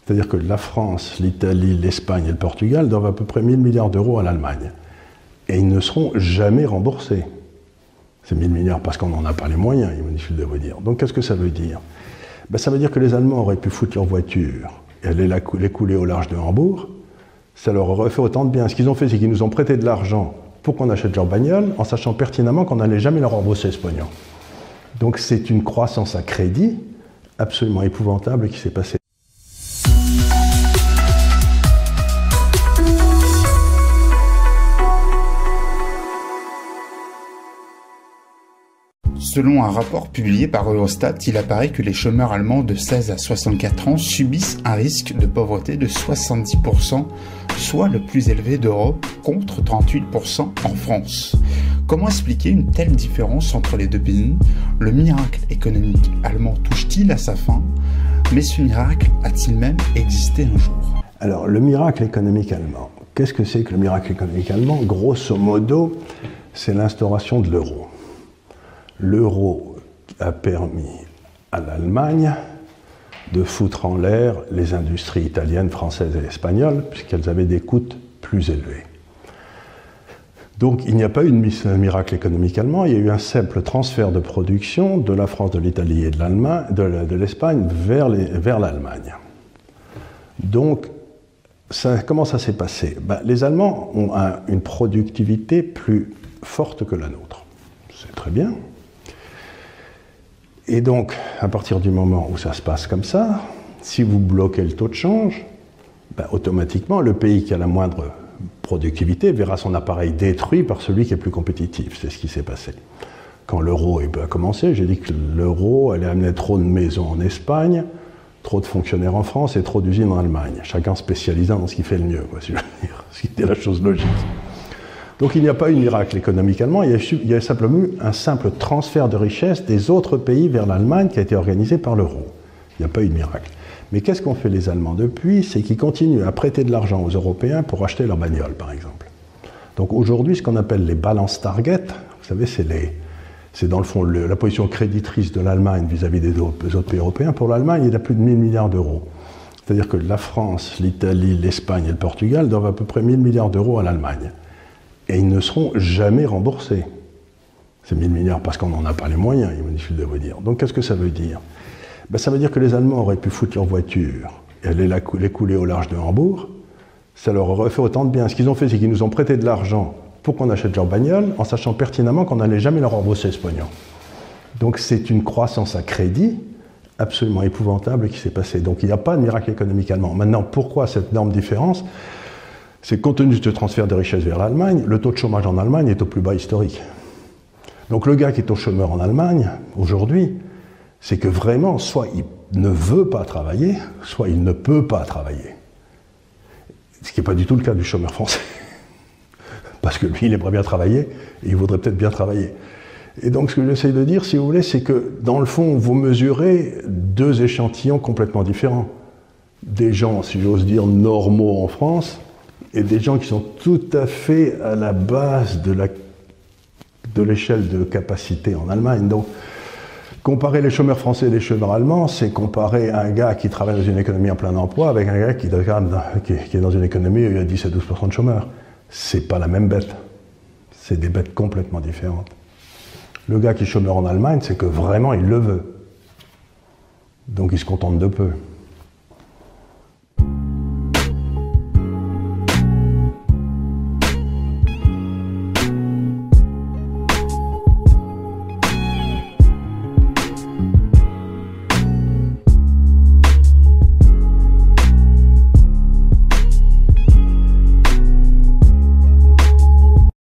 C'est-à-dire que la France, l'Italie, l'Espagne et le Portugal doivent à peu près 1000 milliards d'euros à l'Allemagne. Et ils ne seront jamais remboursés. C'est 1000 milliards parce qu'on n'en a pas les moyens, il est difficile de vous dire. Donc qu'est-ce que ça veut dire? Ben, ça veut dire que les Allemands auraient pu foutre leur voiture et aller les couler au large de Hambourg. Ça leur aurait fait autant de bien. Ce qu'ils ont fait, c'est qu'ils nous ont prêté de l'argent pour qu'on achète leur bagnole, en sachant pertinemment qu'on n'allait jamais leur rembourser ce pognon. Donc c'est une croissance à crédit absolument épouvantable qui s'est passée. Selon un rapport publié par Eurostat, il apparaît que les chômeurs allemands de 16 à 64 ans subissent un risque de pauvreté de 70%, soit le plus élevé d'Europe, contre 38% en France. Comment expliquer une telle différence entre les deux pays? Le miracle économique allemand touche-t-il à sa fin? Mais ce miracle a-t-il même existé un jour? Alors, le miracle économique allemand. Qu'est-ce que c'est que le miracle économique allemand? Grosso modo, c'est l'instauration de l'euro. L'euro a permis à l'Allemagne de foutre en l'air les industries italiennes, françaises et espagnoles, puisqu'elles avaient des coûts plus élevés. Donc il n'y a pas eu un miracle économique allemand, il y a eu un simple transfert de production de la France, de l'Italie et de l'Espagne vers l'Allemagne. Donc, comment ça s'est passé? Les Allemands ont une productivité plus forte que la nôtre. C'est très bien. Et donc, à partir du moment où ça se passe comme ça, si vous bloquez le taux de change, automatiquement, le pays qui a la moindre productivité verra son appareil détruit par celui qui est plus compétitif. C'est ce qui s'est passé. Quand l'euro a commencé, j'ai dit que l'euro allait amener trop de maisons en Espagne, trop de fonctionnaires en France et trop d'usines en Allemagne. Chacun spécialisant dans ce qui fait le mieux, si je veux dire, ce qui était la chose logique. Donc il n'y a pas eu de miracle économique allemand, il y a simplement eu un simple transfert de richesse des autres pays vers l'Allemagne qui a été organisé par l'euro. Il n'y a pas eu de miracle. Mais qu'est-ce qu'ont fait les Allemands depuis? C'est qu'ils continuent à prêter de l'argent aux Européens pour acheter leurs bagnoles, par exemple. Donc aujourd'hui, ce qu'on appelle les balance target, vous savez, c'est dans le fond la position créditrice de l'Allemagne vis-à-vis des autres pays européens. Pour l'Allemagne, il y a plus de 1000 milliards d'euros. C'est-à-dire que la France, l'Italie, l'Espagne et le Portugal doivent à peu près 1000 milliards d'euros à l'Allemagne. Et ils ne seront jamais remboursés. C'est 1000 milliards parce qu'on n'en a pas les moyens, il est difficile de vous dire. Donc qu'est-ce que ça veut dire? Ça veut dire que les Allemands auraient pu foutre leur voiture et aller les couler au large de Hambourg. Ça leur aurait fait autant de bien. Ce qu'ils ont fait, c'est qu'ils nous ont prêté de l'argent pour qu'on achète leur bagnole, en sachant pertinemment qu'on n'allait jamais leur rembourser ce pognon. Donc c'est une croissance à crédit absolument épouvantable qui s'est passée. Donc il n'y a pas de miracle économique allemand. Maintenant, pourquoi cette énorme différence? C'est que compte tenu de ce transfert de richesse vers l'Allemagne, le taux de chômage en Allemagne est au plus bas historique. Donc le gars qui est au chômeur en Allemagne, aujourd'hui, c'est que vraiment, soit il ne veut pas travailler, soit il ne peut pas travailler. Ce qui n'est pas du tout le cas du chômeur français. Parce que lui, il aimerait bien travailler, et il voudrait peut-être bien travailler. Et donc ce que j'essaie de dire, si vous voulez, c'est que dans le fond, vous mesurez deux échantillons complètement différents. Des gens, si j'ose dire, normaux en France, et des gens qui sont tout à fait à la base de l'échelle de capacité en Allemagne. Donc, comparer les chômeurs français et les chômeurs allemands, c'est comparer un gars qui travaille dans une économie en plein emploi avec un gars qui est dans une économie où il y a 10 à 12% de chômeurs. C'est pas la même bête. C'est des bêtes complètement différentes. Le gars qui est chômeur en Allemagne, c'est que vraiment il le veut. Donc il se contente de peu.